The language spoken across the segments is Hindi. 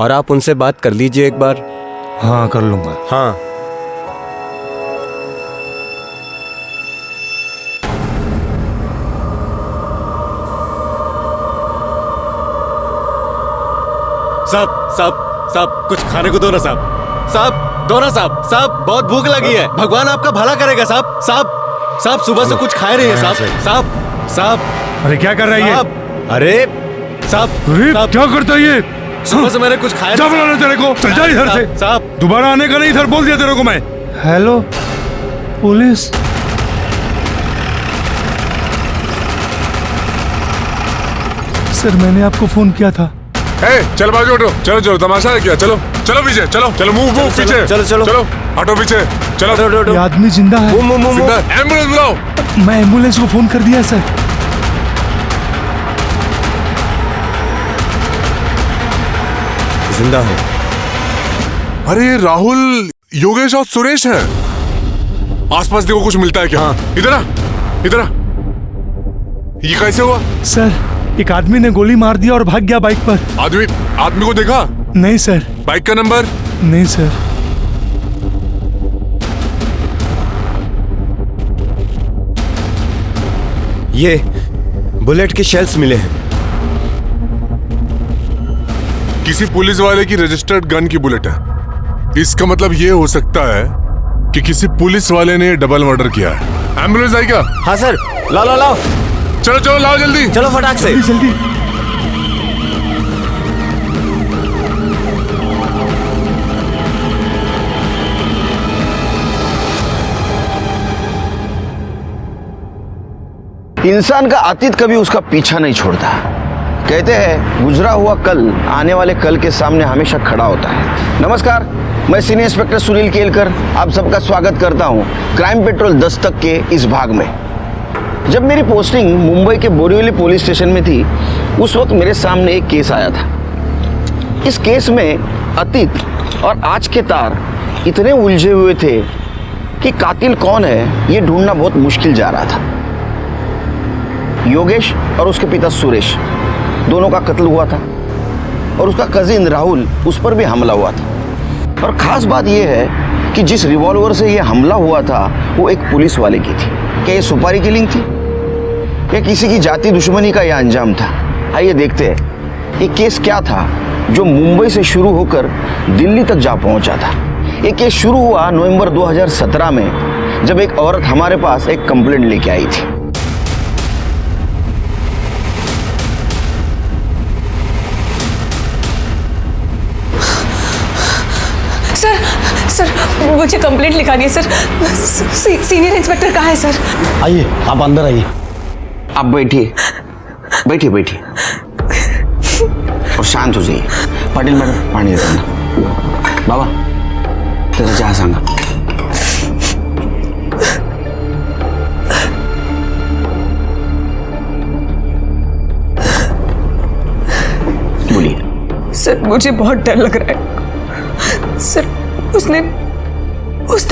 और आप उनसे बात कर लीजिए एक बार। हाँ कर लूंगा। हाँ साहब कुछ खाने को दो ना साहब दो ना साहब बहुत भूख लगी है। भगवान आपका भला करेगा साहब सुबह से कुछ खाए नहीं है साहब। अरे क्या कर रहा है ये? अरे साहब क्या करता है ये? सुबह से मैंने कुछ खाया क्या बुलाना तेरे को? चल जा इधर से। साहब दोबारा आने का नहीं, इधर बोल दिया तेरे को मैं। Hello police. सर मैंने आपको फोन किया था। चल बाजू हटो, चलो तमाशा है क्या? चलो पीछे, मूव पीछे, चलो हटो पीछे, चलो। ये आदमी जिंदा है। एम्बुलेंस बुलाओ। मैं एम्बुलेंस को फोन कर दिया सर। जिंदा है। अरे ये राहुल, योगेश और सुरेश हैं। आसपास देखो कुछ मिलता है क्या? इधर आ। ये कैसे हुआ? सर एक आदमी ने गोली मार दिया और भाग गया बाइक पर। आदमी को देखा? नहीं सर। बाइक का नंबर? नहीं सर। ये बुलेट के शेल्स मिले हैं। किसी पुलिस वाले की रजिस्टर्ड गन की बुलेट है। इसका मतलब ये हो सकता है कि किसी पुलिस वाले ने डबल मर्डर किया है। एम्बुलेंस आई क्या? हाँ सर, लाओ। चलो लाओ जल्दी। चलो फटाक से। जल्दी। इंसान का अतीत कभी उसका पीछा नहीं छोड़ता। कहते हैं गुजरा हुआ कल आने वाले कल के सामने हमेशा खड़ा होता है। नमस्कार, मैं सीनियर इंस्पेक्टर सुनील केलकर आप सबका स्वागत करता हूं क्राइम पेट्रोल दस्तक के इस भाग में। जब मेरी पोस्टिंग मुंबई के बोरीवली पुलिस स्टेशन में थी, उस वक्त मेरे सामने एक केस आया था। इस केस में अतीत और आज के तार इतने उलझे हुए थे कि कातिल कौन है ये ढूंढना बहुत मुश्किल जा रहा था। योगेश और उसके पिता सुरेश दोनों का कत्ल हुआ था और उसका कजिन राहुल उस पर भी हमला हुआ था। और ख़ास बात यह है कि जिस रिवॉल्वर से यह हमला हुआ था वो एक पुलिस वाले की थी। क्या ये सुपारी किलिंग थी या किसी की जाति दुश्मनी का यह अंजाम था? आइए देखते हैं ये केस क्या था जो मुंबई से शुरू होकर दिल्ली तक जा पहुंचा था। ये केस शुरू हुआ नवंबर 2017 में, जब एक औरत हमारे पास एक कंप्लेंट लेके आई थी। सर मुझे कंप्लेंट लिखा दी है सर। सीनियर इंस्पेक्टर कहाँ है सर? आइए आप अंदर आइए। आप बैठिए और शांत हो जाइए। पाटिल मॅडम पाणी देता ना। बाबा त्याचा चहा सांगा। बोलिए। सर मुझे बहुत डर लग रहा है सर। उसने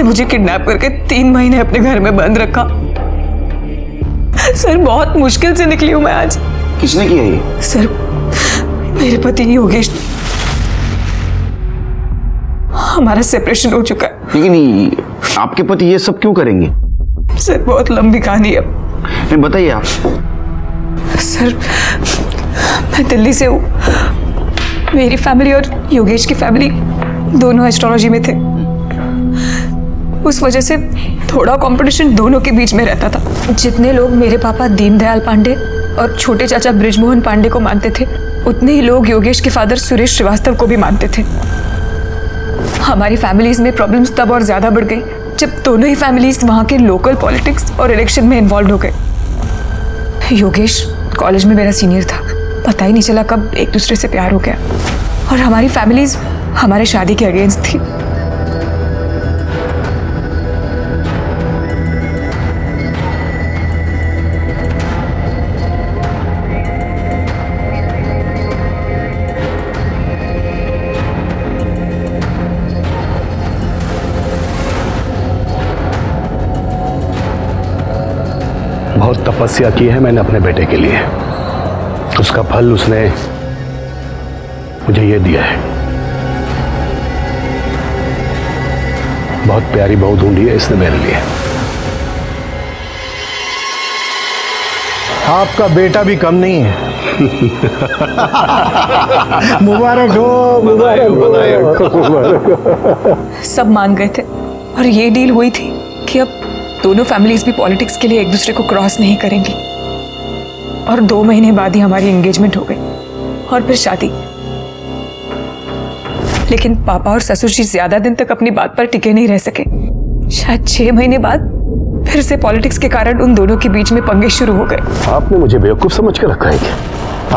मुझे किडनैप करके 3 महीने अपने घर में बंद रखा। सर बहुत मुश्किल से निकली हूं मैं आज। किसने किया ये? सर मेरे पति योगेश, हमारा सेपरेशन हो चुका है। लेकिन आपके पति ये सब क्यों करेंगे? सर बहुत लंबी कहानी है। नहीं बताइए आप। सर मैं दिल्ली से हूँ। मेरी फैमिली और योगेश की फैमिली दोनों एस्ट्रोलॉजी में थे। उस वजह से थोड़ा कंपटीशन दोनों के बीच में रहता था। जितने लोग मेरे पापा दीनदयाल पांडे और छोटे चाचा बृजमोहन पांडे को मानते थे, उतने ही लोग योगेश के फादर सुरेश श्रीवास्तव को भी मानते थे। हमारी फैमिलीज में प्रॉब्लम्स तब और ज्यादा बढ़ गई जब दोनों ही फैमिलीज वहाँ के लोकल पॉलिटिक्स और इलेक्शन में इन्वॉल्व हो गए। योगेश कॉलेज में मेरा सीनियर था, पता ही नहीं चला कब एक दूसरे से प्यार हो गया और हमारी फैमिलीज हमारे शादी के अगेंस्ट थी। बहुत तपस्या की है मैंने अपने बेटे के लिए, उसका फल उसने मुझे ये दिया है। बहुत प्यारी बहू ढूंढी है इसने मेरे लिए। आपका बेटा भी कम नहीं है। मुबारक हो, मुबारक हो। सब मान गए थे और ये डील हुई थी कि अब दोनों फैमिलीज भी पॉलिटिक्स के लिए एक दूसरे को क्रॉस नहीं करेंगी। और 2 महीने बाद ही हमारी एंगेजमेंट हो गई और फिर शादी। लेकिन पापा और ससुर जी ज्यादा दिन तक अपनी बात पर टिके नहीं रह सके। शायद 6 महीने बाद फिर से पॉलिटिक्स के कारण उन दोनों के बीच में पंगे शुरू हो गए। आपने मुझे बेवकूफ समझ कर रखा है क्या?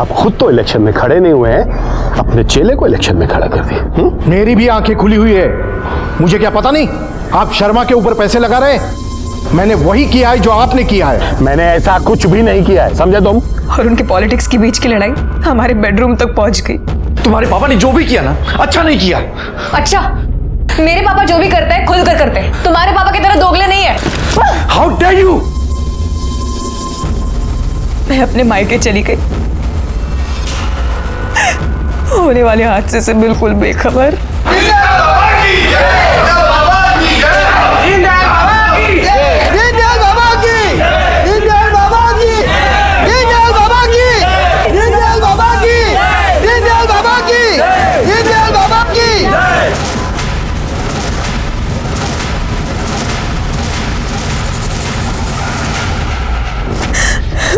आप खुद तो इलेक्शन में खड़े नहीं हुए हैं, अपने चेले को इलेक्शन में खड़ा कर दिए। मेरी भी आंखें खुली हुई है। मुझे क्या पता नहीं आप शर्मा के ऊपर पैसे लगा रहे। मैंने वही किया है जो आपने किया है। मैंने ऐसा कुछ भी नहीं किया है, समझे तुम? और उनके पॉलिटिक्स के बीच की लड़ाई हमारे बेडरूम तक पहुंच गई। तुम्हारे पापा ने जो भी किया ना, अच्छा नहीं किया। अच्छा, मेरे पापा जो भी करते हैं खुल कर करते हैं, तुम्हारे पापा की तरह दोगले नहीं है। How dare you! मैं अपने मायके चली गई, होने वाले हादसे से बिल्कुल बेखबर।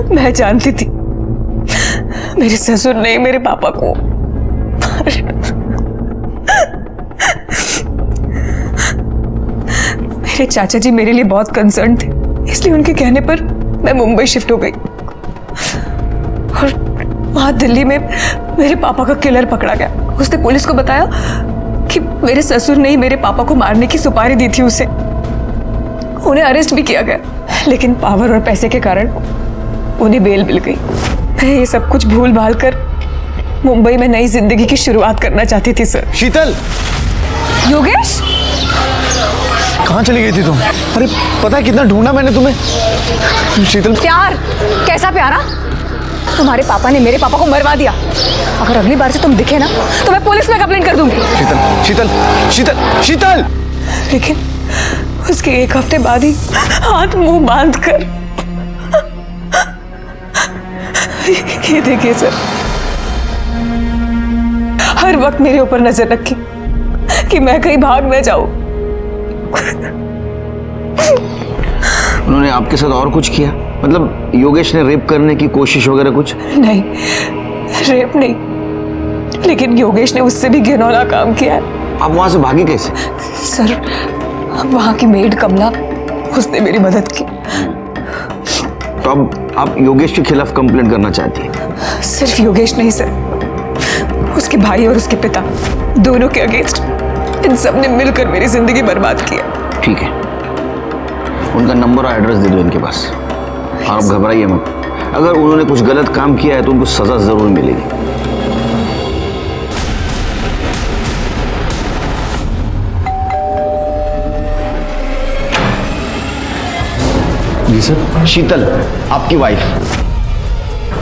मैं जानती थी मेरे ससुर ने मेरे पापा को मेरे चाचा जी मेरे लिए बहुत कंसर्न थे, इसलिए उनके कहने पर मैं मुंबई शिफ्ट हो गई। और वहां दिल्ली में मेरे पापा का किलर पकड़ा गया। उसने पुलिस को बताया कि मेरे ससुर ने ही मेरे पापा को मारने की सुपारी दी थी उसे। उन्हें अरेस्ट भी किया गया, लेकिन पावर और पैसे के कारण उन्हें बेल मिल गई। मैं ये सब कुछ भूल भाल कर मुंबई में नई जिंदगी की शुरुआत करना चाहती थी सर। शीतल, योगेश, कहाँ चली गई थी तुम? अरे पता है कितना ढूंढा मैंने तुम्हें। शीतल, प्यार कैसा प्यारा? तुम्हारे पापा ने मेरे पापा को मरवा दिया। अगर अगली बार से तुम दिखे ना तो मैं पुलिस में कंप्लेंट कर दूंगी। शीतल, शीतल, शीतल, शीतल। लेकिन उसके 1 हफ्ते बाद ही हाथ मुंह बांध कर, ये देखिए सर, हर वक्त मेरे ऊपर नजर रखी कि मैं कहीं भाग न जाऊं। उन्होंने आपके साथ और कुछ किया? मतलब योगेश ने रेप करने की कोशिश वगैरह कुछ? नहीं, रेप नहीं, लेकिन योगेश ने उससे भी घिनौना काम किया है। आप वहां से भागे कैसे? सर, वहां की मेड कमला, उसने मेरी मदद की। तो अब आप योगेश के खिलाफ कंप्लेंट करना चाहती हैं? सिर्फ योगेश नहीं सर, उसके भाई और उसके पिता, दोनों के अगेंस्ट इन सब ने मिलकर मेरी जिंदगी बर्बाद किया। ठीक है, उनका नंबर और एड्रेस दे दो इनके पास। आप घबराइए मत, अगर उन्होंने कुछ गलत काम किया है तो उनको सजा जरूर मिलेगी। जी सर। शीतल, आपकी वाइफ,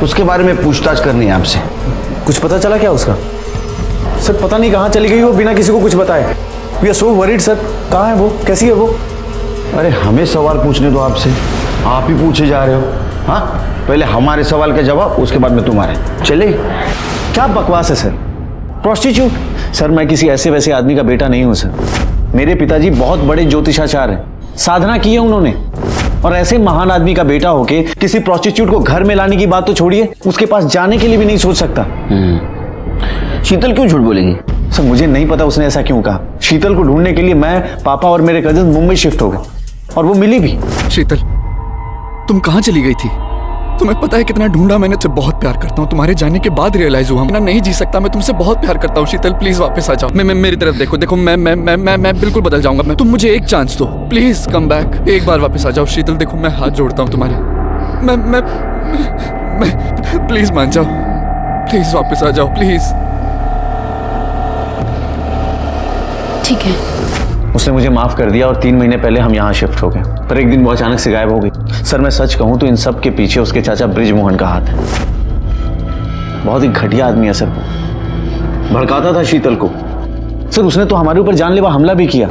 उसके बारे में पूछताछ करनी है आपसे। कुछ पता चला क्या उसका? सर पता नहीं कहाँ चली गई वो बिना किसी को कुछ बताए। We are so worried sir. कहाँ है वो, कैसी है वो? अरे हमें सवाल पूछने दो आपसे, आप ही पूछे जा रहे हो। हाँ, पहले हमारे सवाल का जवाब, उसके बाद में तुम्हारे। चले। क्या बकवास है सर? प्रोस्टिट्यूट? सर मैं किसी ऐसे वैसे आदमी का बेटा नहीं हूँ सर। मेरे पिताजी बहुत बड़े ज्योतिषाचार्य हैं, साधना की है उन्होंने। और ऐसे महान आदमी का बेटा होके किसी प्रोस्टिट्यूट को घर में लाने की बात तो छोड़िए, उसके पास जाने के लिए भी नहीं सोच सकता। शीतल क्यों झूठ बोलेगी? सर मुझे नहीं पता उसने ऐसा क्यों कहा। शीतल को ढूंढने के लिए मैं, पापा और मेरे कजिन मुंबई शिफ्ट हो गए और वो मिली भी। शीतल, तुम कहाँ चली गई थी? तुम्हें पता है कितना ढूंढा मैंने? तुझसे बहुत प्यार करता हूँ। तुम्हारे जाने के बाद रियलाइज हुआ मैं नहीं जी सकता। मैं तुमसे बहुत प्यार करता हूँ शीतल, प्लीज वापस आ जाओ। मैं मेरी तरफ देखो, देखो मैं बिल्कुल बदल जाऊंगा। तुम मुझे एक चांस दो, प्लीज कम बैक। एक बार वापस आ जाओ शीतल, देखो मैं हाथ जोड़ता हूँ तुम्हारे। मैं प्लीज मान जाओ, प्लीज वापस आ जाओ, प्लीज। ठीक है। उसने मुझे माफ कर दिया और 3 महीने पहले हम यहाँ शिफ्ट हो गए। पर एक दिन वो अचानक से गायब हो गई। सर मैं सच कहूँ तो इन सब के पीछे उसके चाचा ब्रिजमोहन का हाथ है। बहुत ही घटिया आदमी है सर, भड़काता था शीतल को। सर उसने तो हमारे ऊपर जानलेवा हमला भी किया।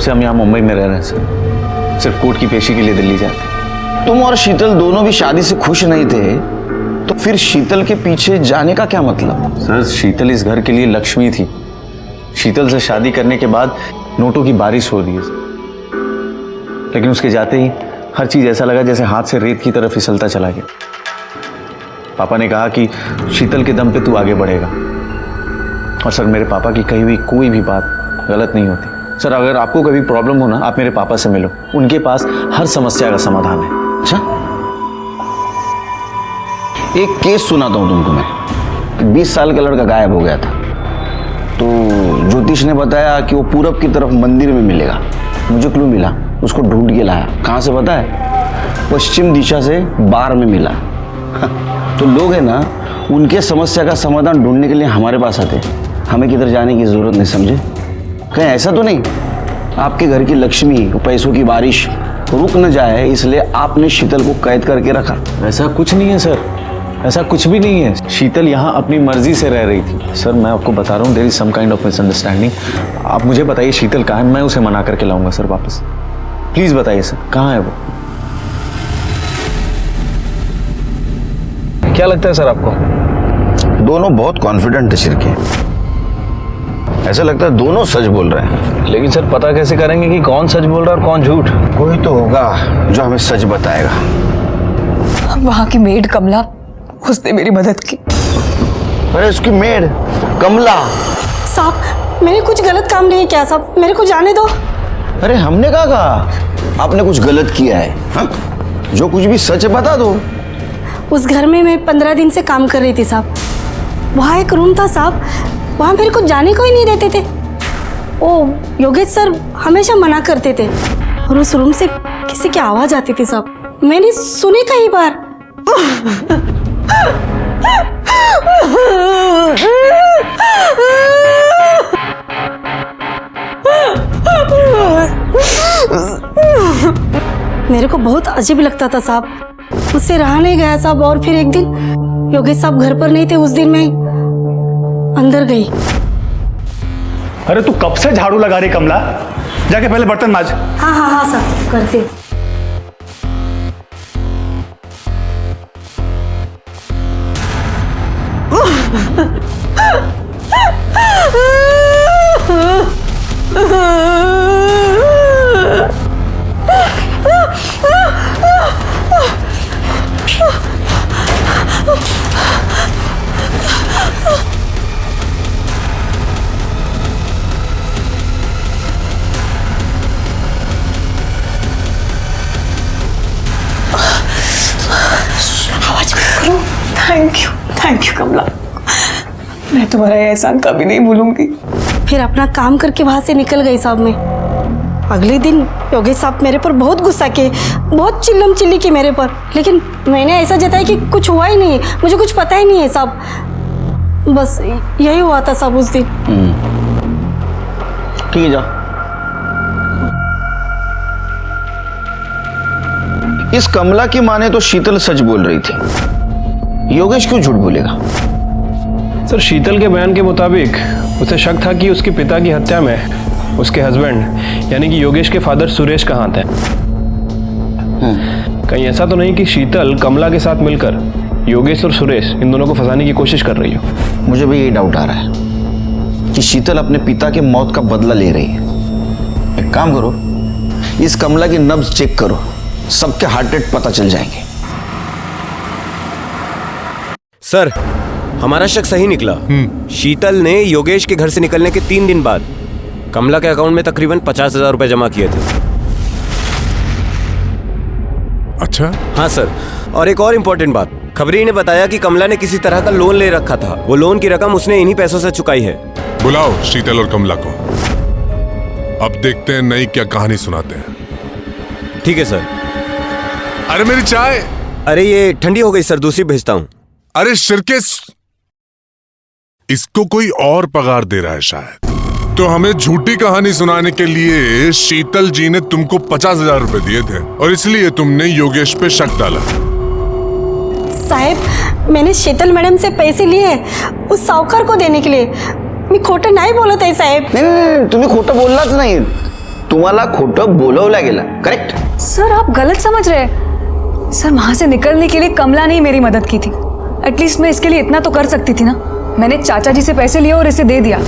से हम यहाँ मुंबई में रह रहे हैं सर, सिर्फ कोर्ट की पेशी के लिए दिल्ली जाते हैं। तुम और शीतल दोनों भी शादी से खुश नहीं थे, तो फिर शीतल के पीछे जाने का क्या मतलब? सर शीतल इस घर के लिए लक्ष्मी थी। शीतल से शादी करने के बाद नोटों की बारिश हो रही है सर, लेकिन उसके जाते ही हर चीज ऐसा लगा जैसे हाथ से रेत की तरफ फिसलता चला गया। पापा ने कहा कि शीतल के दम पे तू आगे बढ़ेगा, और सर मेरे पापा की कही हुई कोई भी बात गलत नहीं होती। सर अगर आपको कभी प्रॉब्लम हो ना, आप मेरे पापा से मिलो, उनके पास हर समस्या का समाधान है। अच्छा, एक केस सुनाता हूं तुमको मैं। 20 साल का लड़का गायब हो गया था, तो ज्योतिष ने बताया कि वो पूरब की तरफ मंदिर में मिलेगा। मुझे क्लू मिला, उसको ढूंढ के लाया। कहाँ से पता है? पश्चिम दिशा से बार में मिला। तो लोग है ना, उनके समस्या का समाधान ढूंढने के लिए हमारे पास आते। हमें किधर जाने की जरूरत नहीं, समझे? कहीं ऐसा तो नहीं आपके घर की लक्ष्मी, पैसों की बारिश रुक न जाए, इसलिए आपने शीतल को कैद करके रखा? ऐसा कुछ नहीं है सर, ऐसा कुछ भी नहीं है। शीतल यहाँ अपनी मर्जी से रह रही थी। सर मैं आपको बता रहा हूँ, there is some kind of misunderstanding. आप मुझे बताइए शीतल कहाँ है, मैं उसे मना करके लाऊंगा सर वापस। प्लीज बताइए सर, कहाँ है वो? क्या लगता है सर आपको? दोनों बहुत कॉन्फिडेंट है शिरके। ऐसा लगता है दोनों सच बोल रहे हैं। लेकिन सर पता कैसे करेंगे कि कौन सच बोल रहा है और कौन झूठ? कोई तो होगा जो हमें सच बताएगा। वहां की मेड कमला, उसने मेरी मदद की। अरे उसकी मेड कमला? साहब मैंने कुछ गलत काम नहीं किया साहब, मेरे को जाने दो। अरे हमने कहा आपने कुछ गलत किया है? हा? जो कुछ भी सच है बता दो। उस घर में मैं 15 दिन से काम कर रही थी साहब। वहाँ एक रूम था साहब, वहाँ मेरे को जाने को ही नहीं देते थे। ओ योगेश सर हमेशा मना करते थे, और उस रूम से किसी की आवाज आती थी साहब, मैंने सुनी कई बार। मेरे को बहुत अजीब लगता था साहब, मुझसे रहा नहीं गया साहब। और फिर एक दिन योगेश साहब घर पर नहीं थे, उस दिन मैं अंदर गई। अरे तू कब से झाड़ू लगा रही कमला? जाके पहले बर्तन मांज। हाँ हाँ हाँ सर, करते। थैंक यू कमला, मैं तुम्हारा ये एहसान कभी नहीं भूलूंगी। फिर अपना काम करके वहां से निकल गई साहब मैं। अगले दिन योगेश साहब मेरे पर बहुत गुस्सा किए, बहुत चिल्लम चिल्ली की मेरे पर, लेकिन मैंने ऐसा जताया कि कुछ हुआ ही नहीं है, मुझे कुछ पता ही नहीं है साहब। बस यही हुआ था साहब उस दिन। ठीक है, जाओ। इस कमला की माँ ने तो शीतल सच बोल रही थी, योगेश क्यों झूठ बोलेगा? सर शीतल के बयान के मुताबिक उसे शक था कि उसके पिता की हत्या में उसके हस्बैंड यानी कि योगेश के फादर सुरेश का हाथ है। कहीं ऐसा तो नहीं कि शीतल कमला के साथ मिलकर योगेश और सुरेश इन दोनों को फंसाने की कोशिश कर रही हो? मुझे भी यही डाउट आ रहा है कि शीतल अपने पिता के मौत का बदला ले रही है। एक काम करो, इस कमला की नब्ज चेक करो, सबके हार्ट रेट पता चल जाएंगे। सर हमारा शक सही निकला। शीतल ने योगेश के घर से निकलने के 3 दिन बाद कमला के अकाउंट में तकरीबन 50,000 रुपए जमा किए थे। अच्छा? हाँ सर, और एक और इम्पोर्टेंट बात, खबरी ने बताया कि कमला ने किसी तरह का लोन ले रखा था। वो लोन की रकम उसने इन्हीं पैसों से चुकाई है। बुलाओ शीतल और कमला को, अब देखते हैं नई क्या कहानी सुनाते हैं। ठीक है सर। अरे मेरी चाय। अरे ये ठंडी हो गई सर, दूसरी भेजता हूँ। अरे शिरके, इसको कोई और पगार दे रहा है शायद। तो हमें झूठी कहानी सुनाने के लिए शीतल जी ने तुमको 50,000 रुपए दिए थे, और इसलिए तुमने योगेश पे शक डाला। साहेब मैंने शीतल मैडम से पैसे लिए उस साहूकार को देने के लिए, मैं खोटा नहीं बोलत आहे साहेब। नहीं, तुम्ही खोटं बोललाच नाही। तुम्हाला खोटं बोलवलं गेलं, करेक्ट? सर आप गलत समझ रहे हैं। सर वहां से निकलने के लिए कमला ने ही मेरी मदद की थी। एटलीस्ट मैं इसके लिए इतना तो कर सकती थी ना। मैंने चाचा जी से पैसे लिए और इसे दे दिया,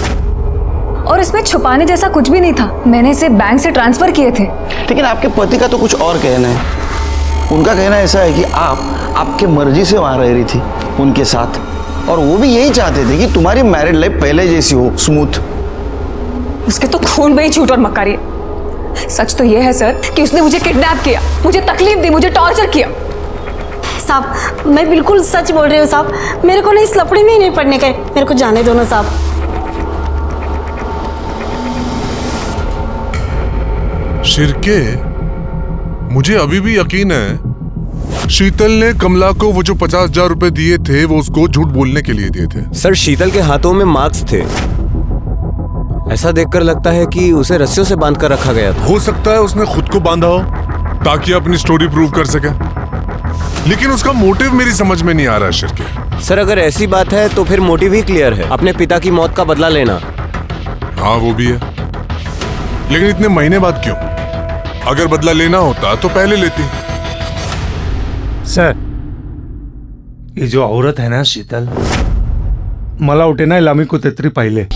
और इसमें छुपाने जैसा कुछ भी नहीं था। मैंने इसे बैंक से ट्रांसफर किए थे। लेकिन आपके पति का तो कुछ और कहना है। उनका कहना ऐसा है कि आप आपके मर्जी से वहां रह रही थी उनके साथ, और वो भी यही चाहते थे कि तुम्हारी मैरिड लाइफ पहले जैसी हो, स्मूथ। उसके तो खून में ही झूठ और मक्कारी है। सच तो यह है सर कि उसने मुझे किडनैप किया, मुझे तकलीफ दी, मुझे टॉर्चर किया। साहब मैं बिल्कुल सच बोल रही हूँ साहब, मेरे को ना इस लफड़े में ही नहीं पड़ने का है। मेरे को जाने दो ना साहब। शिर्के, मुझे अभी भी यकीन है शीतल ने कमला को वो जो 50,000 रुपए दिए थे वो उसको झूठ बोलने के लिए दिए थे। सर शीतल के हाथों में मार्क्स थे। ऐसा देखकर लगता है कि उसे रस्सियों से बांध कर रखा गया था। हो सकता है उसने खुद को बांधा हो ताकि अपनी स्टोरी प्रूव कर सके, लेकिन उसका मोटिव मेरी समझ में नहीं आ रहा है शिर्के। सर अगर ऐसी बात है तो फिर मोटिव ही क्लियर है, अपने पिता की मौत का बदला लेना। हाँ वो भी है, लेकिन इतने महीने बाद क्यों? अगर बदला लेना होता तो पहले लेती। सर ये जो औरत है ना शीतल, मला उठे ना लामी को तेतरी पहले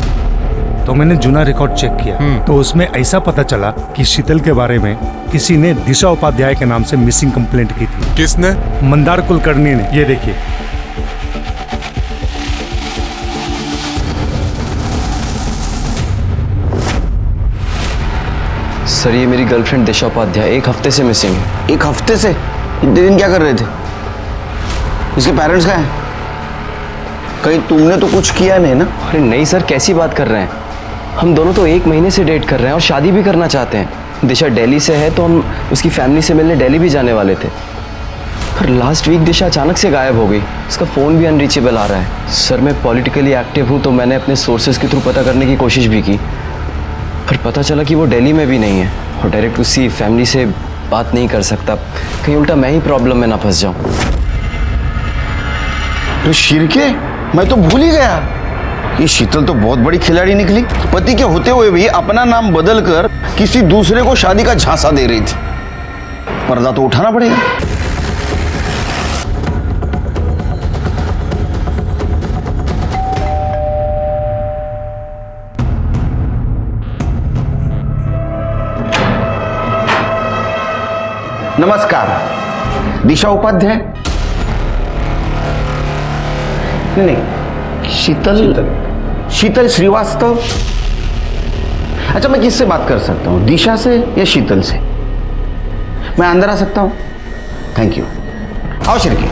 तो मैंने जूना रिकॉर्ड चेक किया, तो उसमें ऐसा पता चला कि शीतल के बारे में किसी ने दिशा उपाध्याय के नाम से मिसिंग कंप्लेंट की थी। किसने? मंदार कुलकर्णी ने। ये देखिए। सर ये मेरी गर्लफ्रेंड दिशा उपाध्याय 1 हफ्ते से मिसिंग है। 1 हफ्ते से? इतने दिन क्या कर रहे थे? इसके पेरेंट्स कहाँ हैं? कहीं तुमने तो कुछ किया नहीं ना? अरे नहीं सर, कैसी बात कर रहे हैं? हम दोनों तो 1 महीने से डेट कर रहे हैं और शादी भी करना चाहते हैं। दिशा दिल्ली से है तो हम उसकी फैमिली से मिलने दिल्ली भी जाने वाले थे, पर लास्ट वीक दिशा अचानक से गायब हो गई। उसका फ़ोन भी अनरीचेबल आ रहा है। सर मैं पॉलिटिकली एक्टिव हूँ तो मैंने अपने सोर्सेज के थ्रू पता करने की कोशिश भी की, पर पता चला कि वो दिल्ली में भी नहीं है और डायरेक्ट उसी फैमिली से बात नहीं कर सकता। कहीं उल्टा मैं ही प्रॉब्लम में ना फंस जाऊँ। तो शिर्के, मैं तो भूल ही गया। ये शीतल तो बहुत बड़ी खिलाड़ी निकली। पति के होते हुए भी अपना नाम बदल कर किसी दूसरे को शादी का झांसा दे रही थी। पर्दा तो उठाना पड़ेगा। नमस्कार, दिशा उपाध्याय? नहीं, शीतल श्रीवास्तव। अच्छा मैं किससे बात कर सकता हूँ, दिशा से या शीतल से? मैं अंदर आ सकता हूँ? Thank you. आओ शिर्के।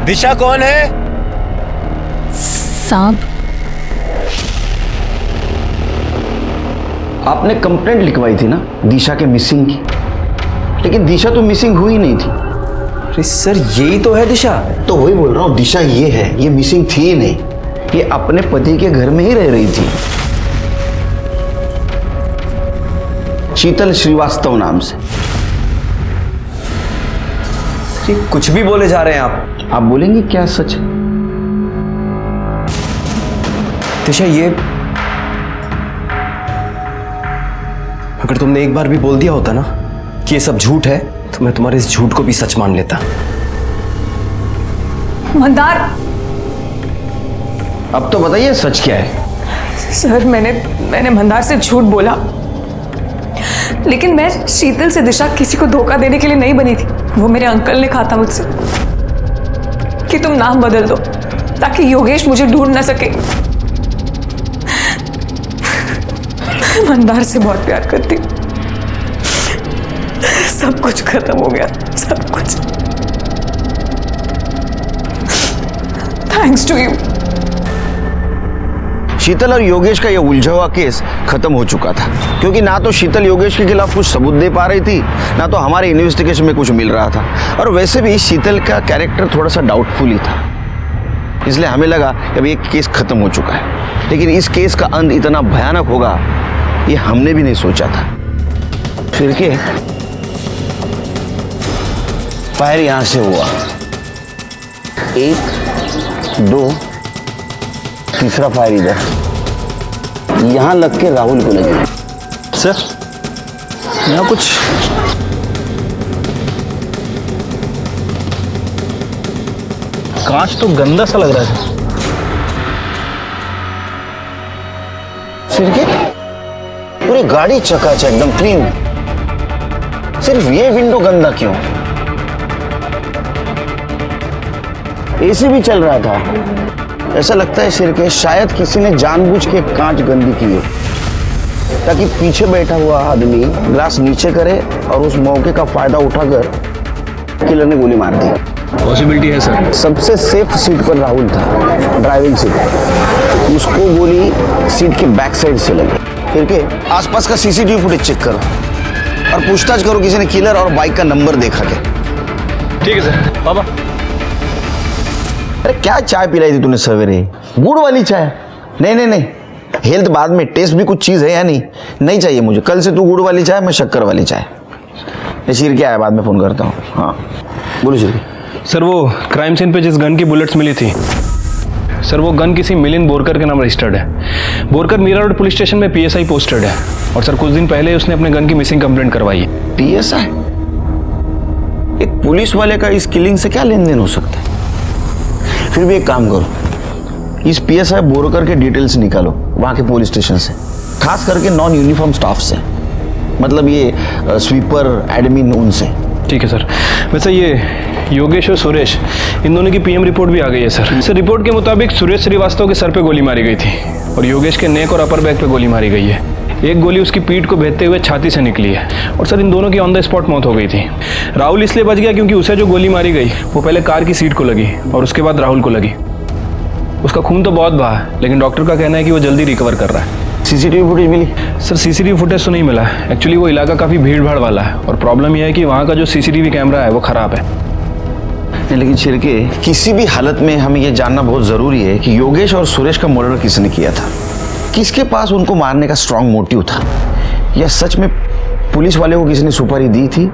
दिशा कौन है? साहब आपने कंप्लेंट लिखवाई थी ना दिशा के मिसिंग की, लेकिन दिशा तो मिसिंग हुई नहीं थी। अरे सर यही तो है दिशा। तो वही बोल रहा हूँ, दिशा ये है, ये मिसिंग थी ही नहीं। ये अपने पति के घर में ही रह रही थी, शीतल श्रीवास्तव नाम से। कुछ भी बोले जा रहे हैं आप बोलेंगे क्या सच? दिशा ये अगर तुमने एक बार भी बोल दिया होता ना कि ये सब झूठ है तो मैं तुम्हारे इस झूठ को भी सच मान लेता। मंदार, अब तो बताइए सच क्या है? सर मैंने मंदार से झूठ बोला, लेकिन मैं शीतल से दिशा किसी को धोखा देने के लिए नहीं बनी थी। वो मेरे अंकल ने कहा था मुझसे कि तुम नाम बदल दो ताकि योगेश मुझे ढूंढ ना सके। मंदार से बहुत प्यार करती हूँ। सब कुछ खत्म हो गया, सब कुछ। Thanks to you. शीतल और योगेश का यह उलझा हुआ केस खत्म हो चुका था, क्योंकि ना तो शीतल योगेश के खिलाफ कुछ सबूत दे पा रही थी, ना तो हमारे इन्वेस्टिगेशन में कुछ मिल रहा था। और वैसे भी शीतल का कैरेक्टर थोड़ा सा डाउटफुल ही था, इसलिए हमें लगा कि अब ये केस खत्म हो चुका है। लेकिन इस केस का अंत इतना भयानक होगा ये हमने भी नहीं सोचा था। फिर के फायर यहां से हुआ, 1 2 तीसरा फायर इधर। यहाँ लग के राहुल को लगे। सर यहाँ कुछ कांच तो गंदा सा लग रहा है। सिर्फ पूरी गाड़ी चकाचक एकदम क्लीन, सिर्फ ये विंडो गंदा क्यों? एसी भी चल रहा था। ऐसा लगता है सिर के शायद किसी ने जानबूझ के कांच गंदी की है ताकि पीछे बैठा हुआ आदमी ग्लास नीचे करे और उस मौके का फायदा उठाकर किलर ने गोली मार दी। पॉसिबिलिटी है सर। सबसे सेफ सीट पर राहुल था, ड्राइविंग सीट। उसको गोली सीट के बैक साइड से लगी। फिर के आसपास का सीसीटीवी फुटेज चेक करो और पूछताछ करो किसी ने किलर और बाइक का नंबर देखा क्या। ठीक है सर। बाबा अरे क्या चाय पिलाई थी तूने सवेरे? गुड़ वाली चाय? नहीं नहीं नहीं, हेल्थ बाद में, टेस्ट भी कुछ चीज है या नहीं? नहीं चाहिए मुझे। कल से तू गुड़ वाली चाय, मैं शक्कर वाली चाय। ये शिर क्या है, बाद में फोन करता हूँ। हाँ बोलो शिर। सर वो क्राइम सीन पे जिस गन की बुलेट्स मिली थी सर, वो गन किसी मिलिंद बोरकर के नाम रजिस्टर्ड है। बोरकर मीरा रोड पुलिस स्टेशन में पीएसआई पोस्टेड है और सर कुछ दिन पहले उसने अपने गन की मिसिंग कंप्लेंट करवाई है। पीएसआई? एक पुलिस वाले का इस किलिंग से क्या लेन देन हो सकता है? फिर भी एक काम करो, इस पीएसआई बोरकर के डिटेल्स निकालो वहां के पुलिस स्टेशन से, खास करके नॉन यूनिफॉर्म स्टाफ से, मतलब ये स्वीपर एडमिन उनसे। ठीक है सर। वैसे ये योगेश और सुरेश, इन दोनों की पीएम रिपोर्ट भी आ गई है सर। सर रिपोर्ट के मुताबिक सुरेश श्रीवास्तव के सर पे गोली मारी गई थी और योगेश के नेक और अपर बैक पे गोली मारी गई है। एक गोली उसकी पीठ को भेदते हुए छाती से निकली है और सर इन दोनों की ऑन द स्पॉट मौत हो गई थी। राहुल इसलिए बच गया क्योंकि उसे जो गोली मारी गई वो पहले कार की सीट को लगी और उसके बाद राहुल को लगी। उसका खून तो बहुत बहा है लेकिन डॉक्टर का कहना है कि वो जल्दी रिकवर कर रहा है। सीसीटीवी फुटेज मिली? सर सीसीटीवी फुटेज तो नहीं मिला। एक्चुअली वो इलाका काफ़ी भीड़ भाड़ वाला है और प्रॉब्लम यह है कि वहाँ का जो सीसीटीवी कैमरा है वो ख़राब है। लेकिन छिड़के, किसी भी हालत में हमें यह जानना बहुत जरूरी है कि योगेश और सुरेश का मर्डर किसने किया था, किसके पास उनको मारने का स्ट्रॉन्ग मोटिव था, या सच में पुलिस वाले को किसी ने सुपारी दी थी,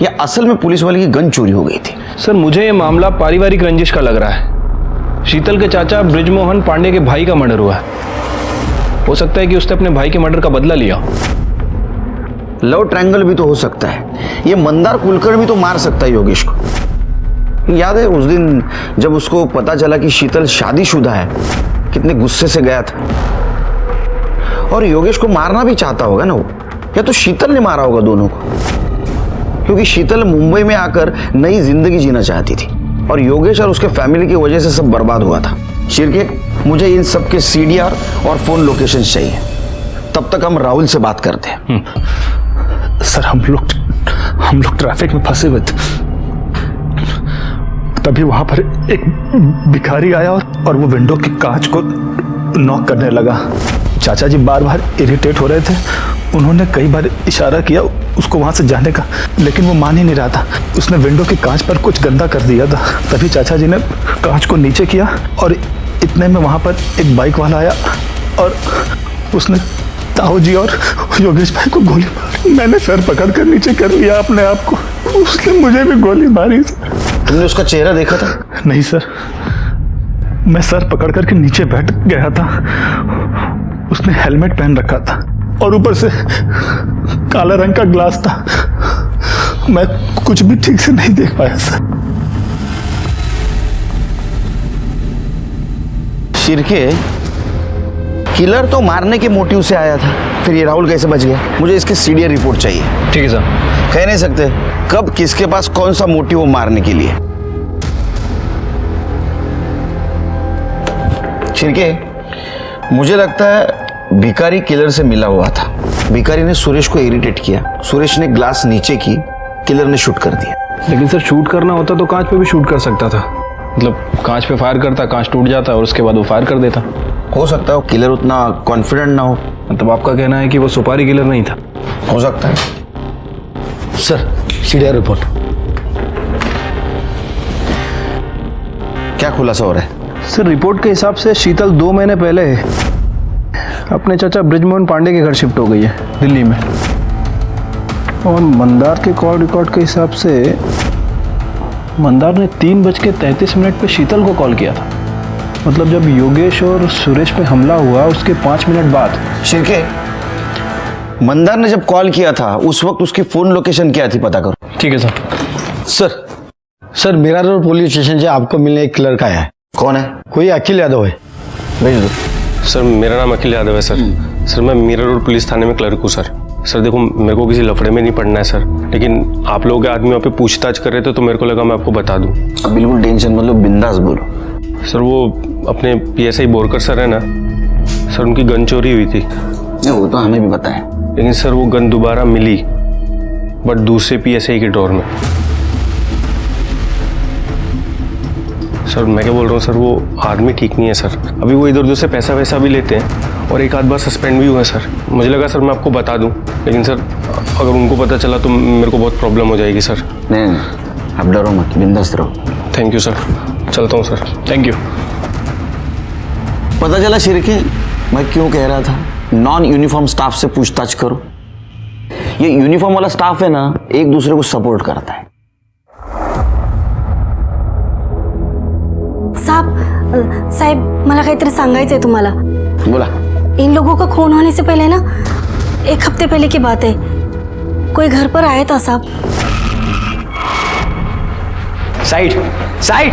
या असल में पुलिस वाले की गन चोरी हो गई थी। सर मुझे ये मामला पारिवारिक रंजिश का लग रहा है। शीतल के चाचा ब्रिजमोहन पांडे के भाई का मर्डर हुआ है। हो सकता है कि उसने अपने भाई के मर्डर का बदला लिया। लव ट्रायंगल भी तो हो सकता है। ये मंदार कुलकर्णी भी तो मार सकता है योगेश को। याद है उस दिन जब उसको पता चला कि शीतल शादीशुदा है, कितने गुस्से से गया था। और योगेश को मारना भी चाहता होगा ना वो, या तो शीतल ने मारा होगा दोनों को, क्योंकि शीतल मुंबई में आकर नई जिंदगी जीना चाहती थी और योगेश और उसके फैमिली की वजह से सब बर्बाद हुआ था। शिरके, मुझे इन सब के सीडीआर और फोन लोकेशन चाहिए। तब तक हम राहुल से बात करते हैं। सर हम लोग ट्रैफिक में फंसे हुए थे, तभी वहां पर एक भिखारी आया और वो विंडो की कांच को नॉक करने लगा। चाचा जी बार बार इरिटेट हो रहे थे। उन्होंने कई बार इशारा किया उसको वहां से जाने का, लेकिन वो मान ही नहीं रहा था। उसने विंडो की कांच पर कुछ गंदा कर दिया था। तभी चाचा जी ने कांच को नीचे किया और इतने में वहां पर एक बाइक वाला आया और उसने ताऊ जी और योगेश भाई को गोली मारी। मैंने सर पकड़ कर नीचे कर लिया अपने आप को, उसने मुझे भी गोली मारी। तुमने उसका चेहरा देखा था? नहीं सर, मैं सर पकड़ करके नीचे बैठ गया था। उसने हेलमेट पहन रखा था और ऊपर से काला रंग का ग्लास था। मैं कुछ भी ठीक से नहीं देख पाया सर। शिरके, किलर तो मारने के मोटिव से आया था, फिर ये राहुल कैसे बच गया? मुझे इसकी सीडीआर रिपोर्ट चाहिए। ठीक है सर। कह नहीं सकते कब किसके पास कौन सा मोटिव हो मारने के लिए। शिरके, मुझे लगता है भिखारी किलर से मिला हुआ था। भिखारी ने सुरेश को इरिटेट किया, सुरेश ने ग्लास नीचे की, किलर ने शूट कर दिया। लेकिन सर शूट करना होता तो कांच पे भी शूट कर सकता था। मतलब कांच पे फायर करता, कांच टूट जाता और उसके बाद वो फायर कर देता। हो सकता है वो किलर उतना कॉन्फिडेंट ना हो। मतलब आपका कहना है कि वो सुपारी किलर नहीं था? हो सकता है। Sir CDR report. क्या खुलासा हो रहा है? सर रिपोर्ट के हिसाब से शीतल 2 महीने पहले अपने चाचा ब्रिजमोहन पांडे के घर शिफ्ट हो गई है दिल्ली में। और मंदार के कॉल रिकॉर्ड के हिसाब से मंदार ने 3:33 पे शीतल को कॉल किया था। मतलब जब योगेश और सुरेश पे हमला हुआ उसके 5 मिनट बाद। शिरके, मंदार ने जब कॉल किया था उस वक्त उसकी फोन लोकेशन क्या थी, पता करो। ठीक है सर। सर मेरा रोड पुलिस स्टेशन से आपको मिलने एक लड़का आया है। कौन है? कोई अखिल यादव है। भेज दो। सर मेरा नाम अखिल यादव है सर। सर मैं मीरा रोड पुलिस थाने में क्लर्क हूँ सर। सर देखो मेरे को किसी लफड़े में नहीं पड़ना है सर, लेकिन आप लोगों के आदमी वहाँ पे पूछताछ कर रहे थे तो मेरे को लगा मैं आपको बता दूँ। अब बिल्कुल टेंशन मतलब बिंदास बोलो। सर वो अपने PSI बोरकर सर है ना सर, उनकी गन चोरी हुई थी। वो तो हमें भी पता है, लेकिन सर वो गन दोबारा मिली बट दूसरे PSI के ड्रॉर में। सर मैं क्या बोल रहा हूँ सर, वो आदमी ठीक नहीं है सर। अभी वो इधर उधर से पैसा वैसा भी लेते हैं और एक आध बार सस्पेंड भी हुआ है सर। मुझे लगा सर मैं आपको बता दूं, लेकिन सर अगर उनको पता चला तो मेरे को बहुत प्रॉब्लम हो जाएगी सर। नहीं आप डरो मत, बिंदास रहो। थैंक यू सर, चलता हूँ सर। Thank you. पता चला शिरके, मैं क्यों कह रहा था नॉन यूनिफॉर्म स्टाफ से पूछताछ करो। ये यूनिफॉर्म वाला स्टाफ है ना, एक दूसरे को सपोर्ट करता है। साहेब मला काहीतरी सांगायचंय तुम्हाला। बोला। इन लोगों का खून होने से पहले ना, 1 हफ्ते पहले की बात है, कोई घर पर आया था साहब। साइड।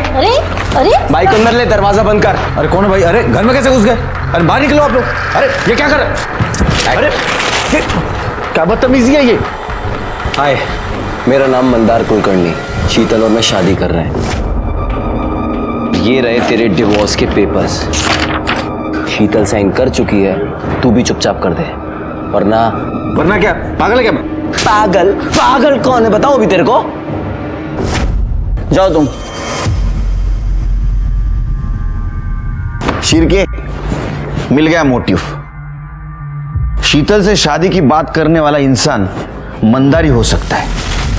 अरे अरे बाइक अंदर ले, दरवाजा बंद कर। अरे कौन है भाई? अरे घर में कैसे घुस गए? अरे बाहर निकलो आप लोग। अरे ये क्या कर रहे? अरे क्या बदतमीजी है ये? हाय, मेरा नाम मंदार कुलकर्णी। शीतल और मैं शादी कर रहे हैं। ये रहे तेरे डिवोर्स के पेपर्स। शीतल साइन कर चुकी है, तू भी चुपचाप कर दे, वरना क्या पागल है क्या? पागल कौन है बताओ अभी तेरे को। जाओ तुम। शिरके, मिल गया मोटिव। शीतल से शादी की बात करने वाला इंसान मंदारी हो सकता है।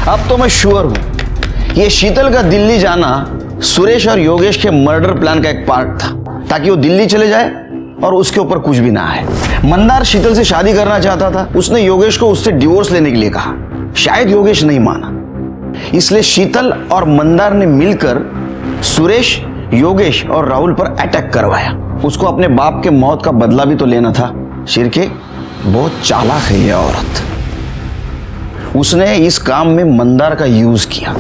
अब तो मैं श्योर हूं ये शीतल का दिल्ली जाना सुरेश और योगेश के मर्डर प्लान का एक पार्ट था, ताकि वो दिल्ली चले जाए और उसके ऊपर कुछ भी ना आए। मंदार शीतल से शादी करना चाहता था, उसने योगेश को उससे डिवोर्स लेने के लिए कहा। शायद योगेश नहीं माना, इसलिए शीतल और मंदार ने मिलकर सुरेश, योगेश और राहुल पर अटैक करवाया। उसको अपने बाप के मौत का बदला भी तो लेना था। शिरके, बहुत चालाक है ये औरत। उसने इस काम में मंदार का यूज किया।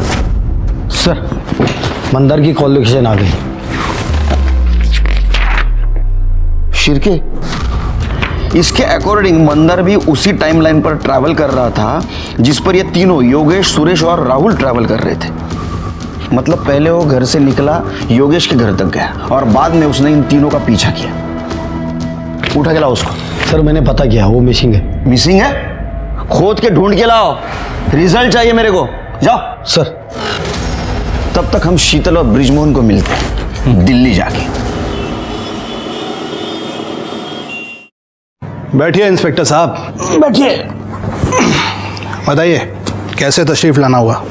सर मंदार की कॉल लोकेशन आ गई। शिरके, इसके अकॉर्डिंग मंदार भी उसी टाइमलाइन पर ट्रैवल कर रहा था जिस पर ये तीनों योगेश, सुरेश और राहुल ट्रैवल कर रहे थे। मतलब पहले वो घर से निकला, योगेश के घर तक गया और बाद में उसने इन तीनों का पीछा किया। उठा के लाओ उसको। सर मैंने पता किया, वो मिसिंग है। मिसिंग है? खोद के ढूंढ के लाओ, रिजल्ट चाहिए मेरे को। जाओ। सर। तब तक हम शीतल और ब्रिजमोहन को मिलते हैं दिल्ली जाके। बैठिए इंस्पेक्टर साहब। बैठिए। बताइए कैसे तशरीफ लाना हुआ?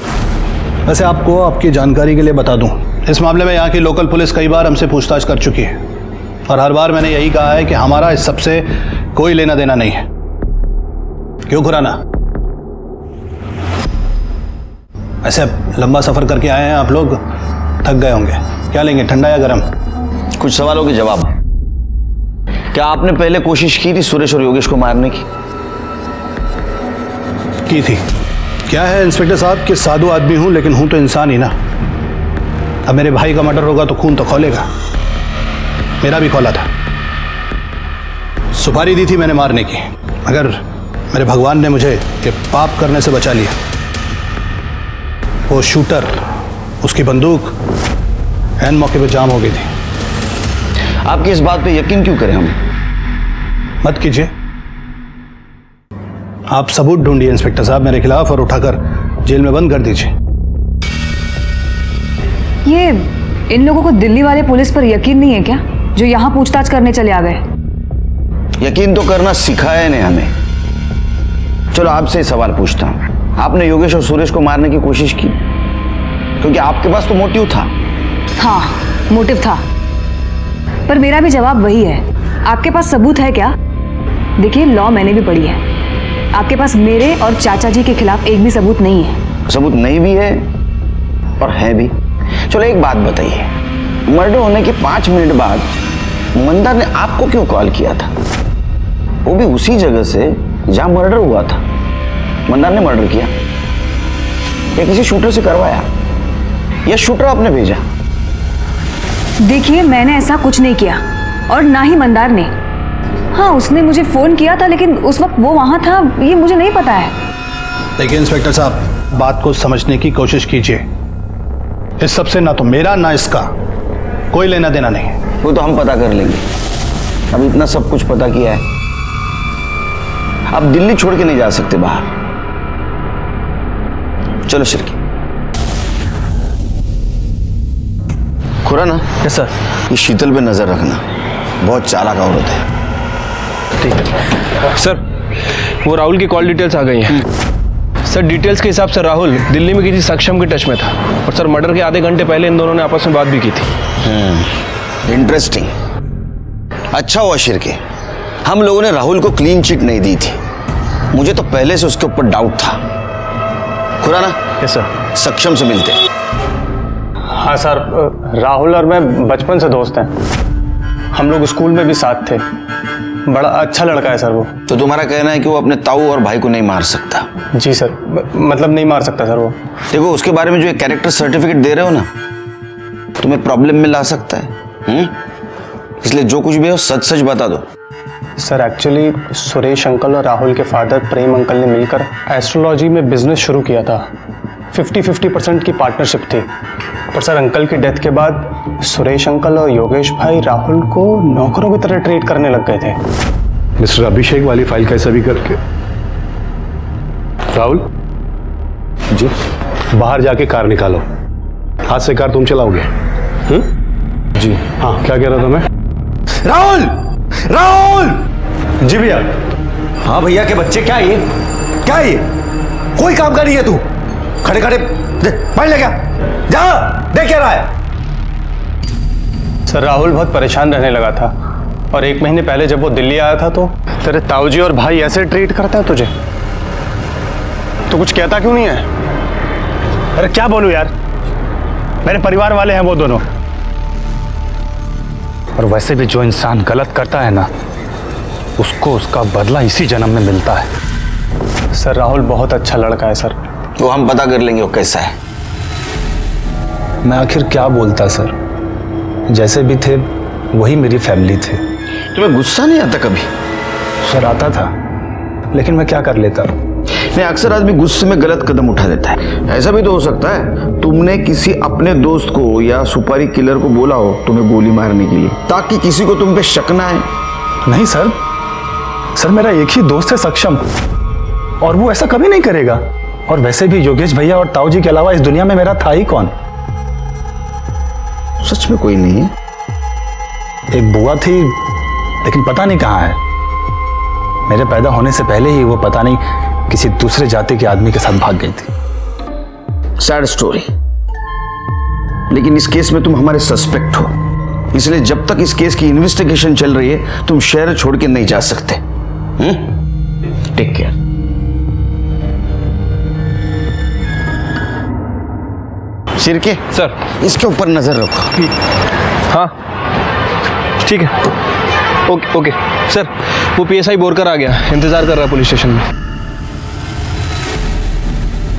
वैसे आपको आपकी जानकारी के लिए बता दूं, इस मामले में यहाँ की लोकल पुलिस कई बार हमसे पूछताछ कर चुकी है और हर बार मैंने यही कहा है कि हमारा इस सब से कोई लेना देना नहीं है। क्यों खुराना? ऐसे लंबा सफर करके आए हैं आप लोग, थक गए होंगे। क्या लेंगे, ठंडा या गर्म? कुछ सवालों के जवाब। क्या आपने पहले कोशिश की थी सुरेश और योगेश को मारने की? थी। क्या है इंस्पेक्टर साहब कि साधु आदमी हूं, लेकिन हूं तो इंसान ही ना। अब मेरे भाई का मर्डर होगा तो खून तो खौलेगा। मेरा भी खौला था। सुपारी दी थी मैंने मारने की, मगर मेरे भगवान ने मुझे ये पाप करने से बचा लिया। वो शूटर, उसकी बंदूक ऐन मौके पे जाम हो गई थी। आपकी इस बात पे यकीन क्यों करें हम? मत कीजिए, आप सबूत ढूंढिए इंस्पेक्टर साहब मेरे खिलाफ और उठाकर जेल में बंद कर दीजिए। ये इन लोगों को दिल्ली वाले पुलिस पर यकीन नहीं है क्या, जो यहाँ पूछताछ करने चले आ गए? यकीन तो करना सिखाया है ने हमें। चलो आपसे सवाल पूछता हूं, आपने योगेश और सुरेश को मारने की कोशिश की? क्योंकि आपके पास तो मोटिव था। हाँ, मोटिव था, पर मेरा भी जवाब वही है। आपके पास सबूत है क्या? देखिए, लॉ मैंने भी पढ़ी है। आपके पास मेरे और चाचा जी के खिलाफ एक भी सबूत नहीं है। सबूत नहीं भी है और है भी। चलो एक बात बताइए, मर्डर होने के 5 मिनट बाद मंदार ने आपको क्यों कॉल किया था? वो भी उसी जगह से जहां मर्डर हुआ था। मंदार ने मर्डर किया या किसी शूटर से करवाया या शूटर आपने भेजा? देखिए, मैंने ऐसा कुछ नहीं किया और ना ही मंदार ने। हाँ, उसने मुझे फोन किया था, लेकिन उस वक्त वो वहां था ये मुझे नहीं पता है। देखिए इंस्पेक्टर साहब, बात को समझने की कोशिश कीजिए। इस सबसे ना तो मेरा ना इसका कोई लेना देना नहीं। वो तो हम पता कर लेंगे। अब इतना सब कुछ पता किया है, आप दिल्ली छोड़ के नहीं जा सकते बाहर। चलो शिरकी। खुराना। Yes sir. ये शीतल पे नजर रखना, बहुत चालाक औरत है। ठीक है सर। वो राहुल की कॉल डिटेल्स आ गई हैं। सर डिटेल्स के हिसाब से राहुल दिल्ली में किसी सक्षम के टच में था और सर मर्डर के आधे घंटे पहले इन दोनों ने आपस में बात भी की थी। इंटरेस्टिंग। अच्छा हुआ शिरके, हम लोगों ने राहुल को क्लीन चिट नहीं दी थी। मुझे तो पहले से उसके ऊपर डाउट था। खुराना। Yes sir. सक्षम से मिलते। हाँ सर, राहुल और मैं बचपन से दोस्त हैं। हम लोग स्कूल में भी साथ थे। बड़ा अच्छा लड़का है सर वो। तो तुम्हारा कहना है कि वो अपने ताऊ और भाई को नहीं मार सकता? जी सर, मतलब नहीं मार सकता सर वो। देखो, उसके बारे में जो एक कैरेक्टर सर्टिफिकेट दे रहे हो ना, तुम्हें प्रॉब्लम में ला सकता है। इसलिए जो कुछ भी हो सच सच बता दो। सर एक्चुअली सुरेश अंकल और राहुल के फादर प्रेम अंकल ने मिलकर एस्ट्रोलॉजी में बिजनेस शुरू किया था। 50-50% की पार्टनरशिप थी, पर सर अंकल की डेथ के बाद सुरेश अंकल और योगेश भाई राहुल को नौकरों की तरह ट्रीट करने लग गए थे। मिस्टर अभिषेक वाली फाइल कैसे भी करके। राहुल जी, बाहर जाके कार निकालो। हाथ से कार तुम चलाओगे? जी हाँ। क्या कह रहा था मैं? राहुल! राहुल! जी भैया। हाँ भैया के बच्चे, क्या ये? क्या ये? कोई काम का नहीं है तू। खड़े खड़े पढ़ ले, क्या जा देख क्या रहा है? सर राहुल बहुत परेशान रहने लगा था और 1 महीने पहले जब वो दिल्ली आया था तो तेरे ताऊजी और भाई ऐसे ट्रीट करता है तुझे, तो कुछ कहता क्यों नहीं है? अरे क्या बोलूं यार, मेरे परिवार वाले हैं वो दोनों। और वैसे भी जो इंसान गलत करता है ना, उसको उसका बदला इसी जन्म में मिलता है। सर राहुल बहुत अच्छा लड़का है सर। तो हम पता कर लेंगे वो कैसा है। मैं आखिर क्या बोलता सर, जैसे भी थे वही मेरी फैमिली थे। तुम्हें गुस्सा नहीं आता कभी? सर आता था, लेकिन मैं क्या कर लेता। नहीं, अक्सर आदमी गुस्से में गलत कदम उठा देता है। ऐसा भी तो हो सकता है तुमने किसी अपने दोस्त को या सुपारी किलर को बोला हो तुम्हें गोली मारने के लिए, ताकि किसी को तुम पे शक ना आए। नहीं सर, सर मेरा एक ही दोस्त है सक्षम, और वो ऐसा कभी नहीं करेगा। और वैसे भी योगेश भैया और ताऊ जी के अलावा इस दुनिया में मेरा था ही कौन? सच में कोई नहीं है? एक बुआ थी, लेकिन पता नहीं कहाँ है। मेरे पैदा होने से पहले ही वो पता नहीं किसी दूसरे जाति के आदमी के साथ भाग गई थी। Sad story. लेकिन इस केस में तुम हमारे सस्पेक्ट हो, इसलिए जब तक इस केस की इन्वेस्टिगेशन चल रही है तुम शहर छोड़ के नहीं जा सकते। Take care. शिरके सर, इसके ऊपर नजर रखो। हाँ ठीक है। ओके ओके सर, वो PSI बोरकर आ गया, इंतजार कर रहा है पुलिस स्टेशन में।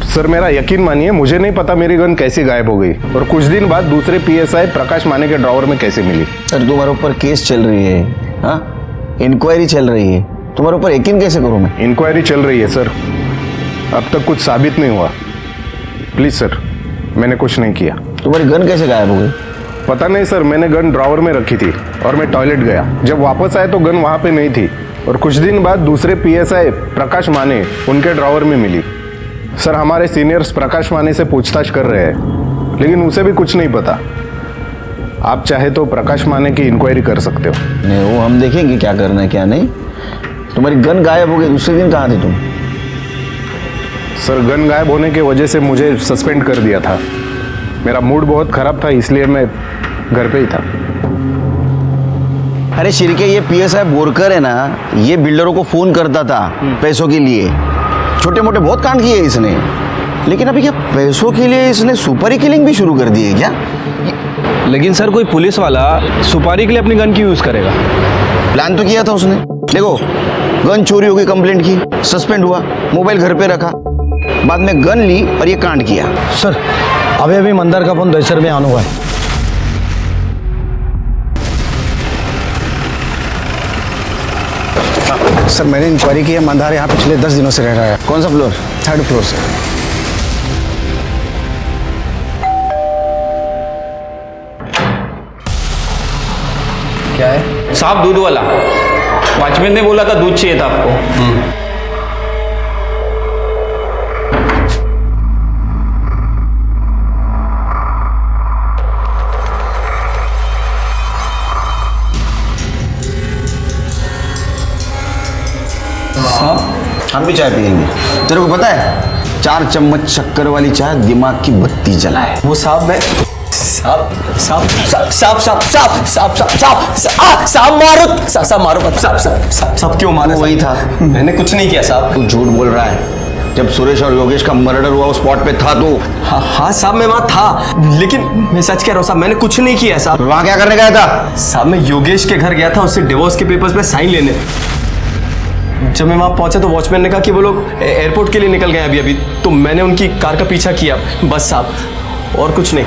सर मेरा यकीन मानिए, मुझे नहीं पता मेरी गन कैसे गायब हो गई और कुछ दिन बाद दूसरे PSI प्रकाश माने के ड्रॉवर में कैसे मिली। सर तुम्हारे ऊपर केस चल रही है, हाँ इंक्वायरी चल रही है, तुम्हारे ऊपर यकीन कैसे करूं मैं? इंक्वायरी चल रही है सर, अब तक कुछ साबित नहीं हुआ। प्लीज सर, मैंने कुछ नहीं किया। तुम्हारी गन कैसे गायब हो गई? पता नहीं सर, मैंने गन ड्रॉवर में रखी थी और मैं टॉयलेट गया। जब वापस आया तो गन वहां पे नहीं थी और कुछ दिन बाद दूसरे PSI प्रकाश माने उनके ड्रॉवर में मिली। सर हमारे सीनियर्स प्रकाश माने से पूछताछ कर रहे हैं, लेकिन उसे भी कुछ नहीं पता। आप चाहे तो प्रकाश माने की इंक्वायरी कर सकते हो। नहीं, वो हम देखेंगे क्या करना है क्या नहीं। तुम्हारी गन गायब हो गई, दूसरे दिन कहाँ थे तुम? सर गन गायब होने की वजह से मुझे सस्पेंड कर दिया था। मेरा मूड बहुत खराब था, इसलिए मैं घर पे ही था। अरे शिरके, ये PSI बोरकर है ना, ये बिल्डरों को फोन करता था पैसों के लिए। छोटे मोटे बहुत कांड किए इसने, लेकिन अभी क्या पैसों के लिए इसने सुपारी किलिंग भी शुरू कर दी है क्या? लेकिन सर कोई पुलिस वाला सुपारी के लिए अपनी गन क्यों यूज करेगा? प्लान तो किया था उसने। देखो, गन चोरी हो गई, कंप्लेंट की, सस्पेंड हुआ, मोबाइल घर पे रखा, बाद में गन ली और ये कांड किया। सर अभी अभी मंदार का फोन दहशत में ऑन हुआ है। सर मैंने इंक्वायरी की है, मंदार यहाँ पिछले 10 दिनों से रह रहा है। कौन सा फ्लोर? 3rd फ्लोर से। क्या है साहब? दूध वाला वॉचमैन ने बोला था दूध चाहिए था आपको। हम भी चाय पियेंगे। तेरे को पता है 4 चम्मच शक्कर वाली चाय दिमाग की बत्ती जलाए। वो साहब मैं साहब क्यों मारे? वही था। मैंने कुछ नहीं किया साहब। तू झूठ बोल रहा है। जब सुरेश और योगेश का मर्डर हुआ उस स्पॉट पे था तू? हाँ साहब मैं वहाँ था, लेकिन मैं सच कह रहा हूँ साहब, मैंने कुछ नहीं किया साहब। वहाँ क्या करने गया था? साहब मैं योगेश के घर गया था उससे डिवोर्स के पेपर्स पे साइन लेने। जब मैं वहाँ पहुंचा तो वॉचमैन ने कहा कि वो लोग एयरपोर्ट के लिए निकल गए अभी, तो मैंने उनकी कार का पीछा किया, बस साहब, और कुछ नहीं।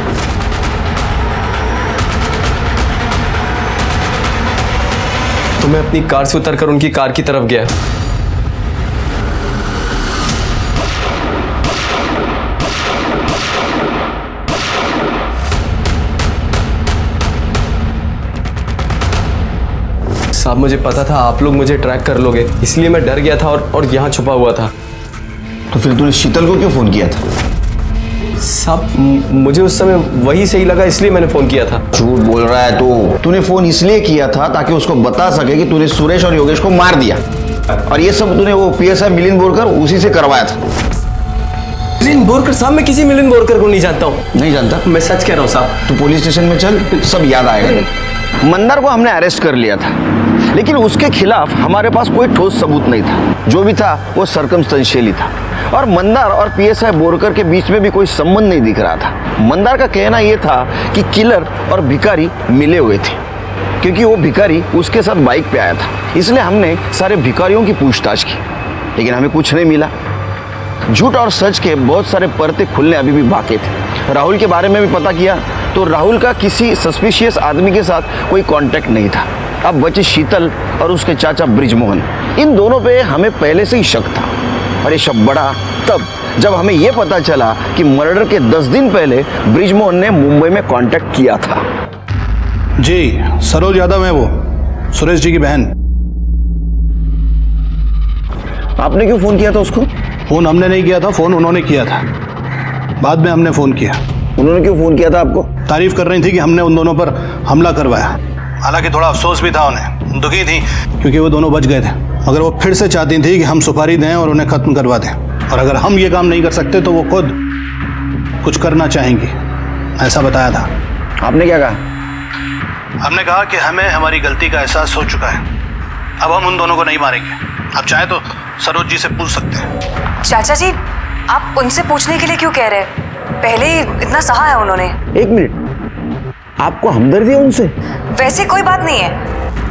तो मैं अपनी कार से उतरकर उनकी कार की तरफ गया। साहब मुझे पता था आप लोग मुझे ट्रैक कर लोगे, इसलिए मैं डर गया था और यहाँ छुपा हुआ था। तो फिर तूने शीतल को क्यों फोन किया था? साहब मुझे उस समय वही सही लगा, इसलिए मैंने फोन किया था। झूठ बोल रहा है तू। तूने फोन इसलिए किया था ताकि उसको बता सके कि तूने सुरेश और योगेश को मार दिया, और ये सब तूने वो PSI मिलिंद बोरकर उसी से करवाया था। मिलिंद बोरकर? साहब मैं किसी मिलिंद बोरकर को नहीं जानता हूँ। नहीं जानता? मैं सच कह रहा हूँ साहब। तू पुलिस स्टेशन में चल, सब याद आएगा। मंदार को हमने अरेस्ट कर लिया था, लेकिन उसके खिलाफ हमारे पास कोई ठोस सबूत नहीं था। जो भी था वो सर्कमस्टेंशियल ही था, और मंदार और PSI बोरकर के बीच में भी कोई संबंध नहीं दिख रहा था। मंदार का कहना यह था कि किलर और भिखारी मिले हुए थे, क्योंकि वो भिखारी उसके साथ बाइक पे आया था। इसलिए हमने सारे भिखारियों की पूछताछ की, लेकिन हमें कुछ नहीं मिला। झूठ और सच के बहुत सारे परते खुलने अभी भी बाकी थे। राहुल के बारे में भी पता किया तो राहुल का किसी सस्पिशियस आदमी के साथ कोई कांटेक्ट नहीं था। अब बचे शीतल और उसके चाचा ब्रिजमोहन। इन दोनों पे हमें पहले से ही शक था, और ये शक बढ़ा तब जब हमें यह पता चला कि मर्डर के 10 दिन पहले ब्रिजमोहन ने मुंबई में कांटेक्ट किया था। जी सरोज यादव है वो, सुरेश जी की बहन। आपने क्यों फोन किया था उसको? फोन हमने नहीं किया था, फोन उन्होंने किया था। बाद में हमने फोन किया। उन्होंने क्यों फोन किया था आपको? तारीफ कर रही थी कि हमने उन दोनों पर हमला करवाया। हालांकि थोड़ा अफसोस भी था उन्हें, दुखी थी क्योंकि वो दोनों बच गए थे, मगर वो फिर से चाहती थी कि हम सुपारी दें और उन्हें खत्म करवा दें, और अगर हम ये काम नहीं कर सकते तो वो खुद कुछ करना चाहेंगी, ऐसा बताया था। आपने क्या कहा? हमने कहा कि हमें हमारी गलती का एहसास हो चुका है, अब हम उन दोनों को नहीं मारेंगे। आप चाहे तो सरोज जी से पूछ सकते हैं। चाचा जी, आप उनसे पूछने के लिए क्यों कह रहे हैं? पहले ही इतना सहा है उन्होंने। एक मिनट, आपको हमदर्दी है उनसे? वैसे कोई बात नहीं है,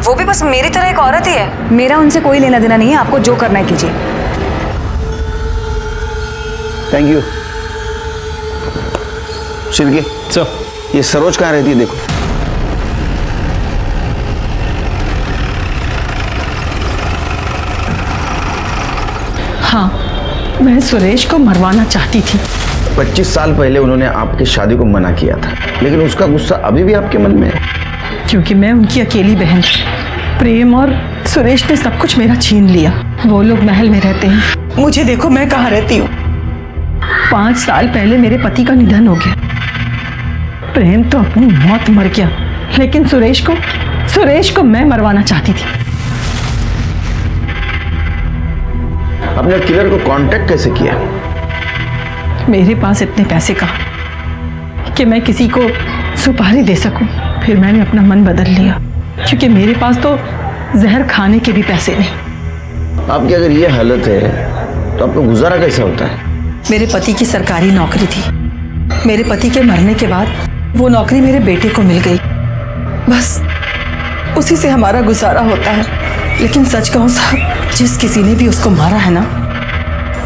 वो भी बस मेरी तरह एक औरत ही है। मेरा उनसे कोई लेना देना नहीं है, आपको जो करना है कीजिए। Thank you. शिल्के सर, ये सरोज कहाँ रहती है? देखो। हाँ, मैं सुरेश को मरवाना चाहती थी। 25 साल पहले उन्होंने आपकी शादी को मना किया था, लेकिन उसका गुस्सा अभी भी आपके मन में है। क्योंकि मैं उनकी अकेली बहन थी। प्रेम और सुरेश ने सब कुछ मेरा छीन लिया। वो लोग महल में रहते हैं, मुझे देखो मैं कहाँ रहती हूँ। 5 साल पहले मेरे पति का निधन हो गया। प्रेम तो अपनी मौत मर गया, लेकिन सुरेश को मैं मरवाना चाहती थी। आपने किलर को कांटेक्ट कैसे किया? मेरे पास इतने पैसे का कि मैं किसी को सुपारी दे सकूं। फिर मैंने अपना मन बदल लिया, क्योंकि मेरे पास तो जहर खाने के भी पैसे नहीं। आपकी अगर ये हालत है तो आपका गुजारा कैसे होता है? मेरे पति की सरकारी नौकरी थी। मेरे पति के मरने के बाद वो नौकरी मेरे बेटे को मिल गई, बस उसी से हमारा गुजारा होता है। लेकिन सच कहूं साहब, जिस किसी ने भी उसको मारा है ना,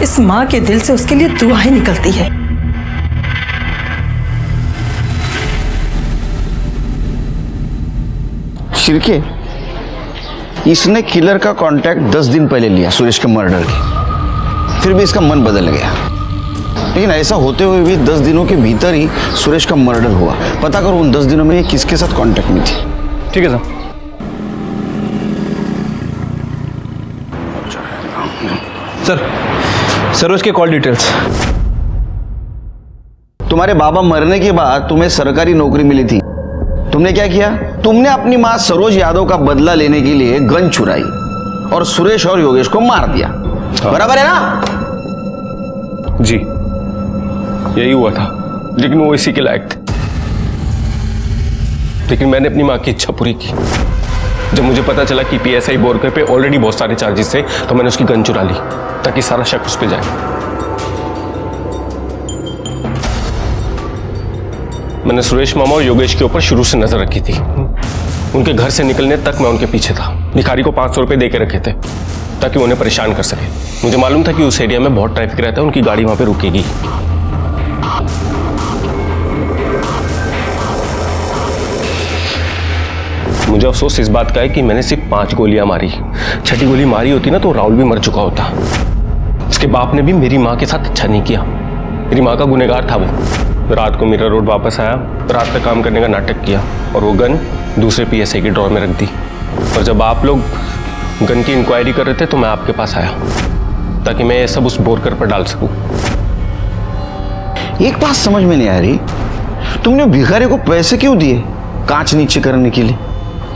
इस माँ के दिल से उसके लिए दुआएं निकलती है। शिर्के, इसने किलर का कांटेक्ट 10 दिन पहले लिया सुरेश के मर्डर के, फिर भी इसका मन बदल गया। लेकिन ऐसा होते हुए भी 10 दिनों के भीतर ही सुरेश का मर्डर हुआ। पता करो उन 10 दिनों में ये किसके साथ कांटेक्ट में थी। ठीक है साहब। सर उसके कॉल डिटेल्स। तुम्हारे बाबा मरने के बाद तुम्हें सरकारी नौकरी मिली थी। तुमने क्या किया? तुमने अपनी मां सरोज यादव का बदला लेने के लिए गन चुराई और सुरेश और योगेश को मार दिया। बराबर है ना? जी, यही हुआ था, लेकिन वो इसी के लायक थे। लेकिन मैंने अपनी मां की इच्छा पूरी की। जब मुझे पता चला कि पीएसआई बोरकर पे ऑलरेडी बहुत सारे चार्जेस थे, तो मैंने उसकी गन चुरा ली ताकि सारा शक उस पर जाए। मैंने सुरेश मामा और योगेश के ऊपर शुरू से नजर रखी थी। उनके घर से निकलने तक मैं उनके पीछे था। भिखारी को 500 रुपए दे के रखे थे ताकि उन्हें परेशान कर सके। मुझे मालूम था कि उस एरिया में बहुत ट्रैफिक रहता है, उनकी गाड़ी वहां पे रुकेगी। मुझे अफसोस इस बात का है कि मैंने सिर्फ 5 गोलियां मारी। 6ठी गोली मारी होती ना तो राहुल भी मर चुका होता। उसके बाप ने भी मेरी माँ के साथ अच्छा नहीं किया। मेरी माँ का गुनहगार था वो। रात को मीरा रोड वापस आया, रात तक काम करने का नाटक किया और वो गन दूसरे पीएसआई के ड्रॉर में रख दी। और जब आप लोग गन की इंक्वायरी कर रहे थे तो मैं आपके पास आया ताकि मैं ये सब उस बोरकर पर डाल सकूं। एक बात समझ में नहीं आ रही, तुमने भिखारी को पैसे क्यों दिए कांच नीचे करने के लिए?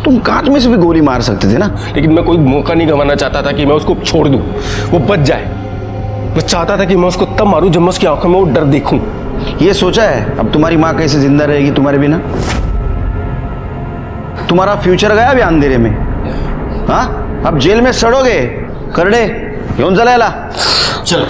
तुम कांच में से भी गोली मार सकते थे ना। लेकिन मैं कोई मौका नहीं गंवाना चाहता था कि मैं उसको छोड़ दूं, वो बच जाए। मैं चाहता था कि मैं उसको तब मारूं जब मैं उसकी आंखों में वो डर देखूं। ये सोचा है अब तुम्हारी माँ कैसे जिंदा रहेगी तुम्हारे बिना? तुम्हारा फ्यूचर गया भी अंधेरे में। हाँ, अब जेल में सड़ोगे। करडे घेऊन चला। चलो।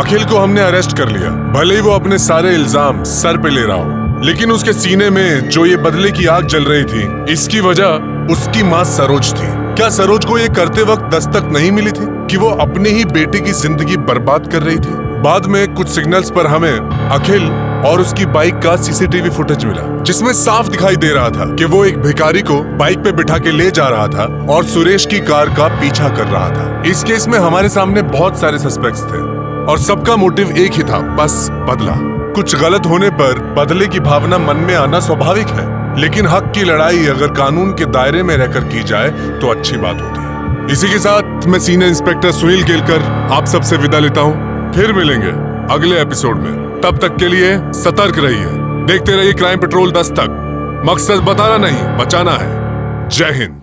अखिल को हमने अरेस्ट कर लिया। भले ही वो अपने सारे इल्जाम सर पे ले रहा हो, लेकिन उसके सीने में जो ये बदले की आग जल रही थी, इसकी वजह उसकी मां सरोज थी। क्या सरोज को ये करते वक्त दस्तक नहीं मिली थी कि वो अपने ही बेटे की जिंदगी बर्बाद कर रही थी? बाद में कुछ सिग्नल्स पर हमें अखिल और उसकी बाइक का सीसीटीवी फुटेज मिला, जिसमें साफ दिखाई दे रहा था कि वो एक भिखारी को बाइक पे बिठा के ले जा रहा था और सुरेश की कार का पीछा कर रहा था। इस केस में हमारे सामने बहुत सारे सस्पेक्ट्स थे और सबका मोटिव एक ही था, बस बदला। कुछ गलत होने पर बदले की भावना मन में आना स्वाभाविक है, लेकिन हक की लड़ाई अगर कानून के दायरे में रहकर की जाए तो अच्छी बात होती है। इसी के साथ मैं सीनियर इंस्पेक्टर सुनील केलकर आप सबसे विदा लेता हूँ। फिर मिलेंगे अगले एपिसोड में। तब तक के लिए सतर्क रहिए, देखते रहिए क्राइम पेट्रोल 10 तक। मकसद बताना नहीं, बचाना है। जय हिंद।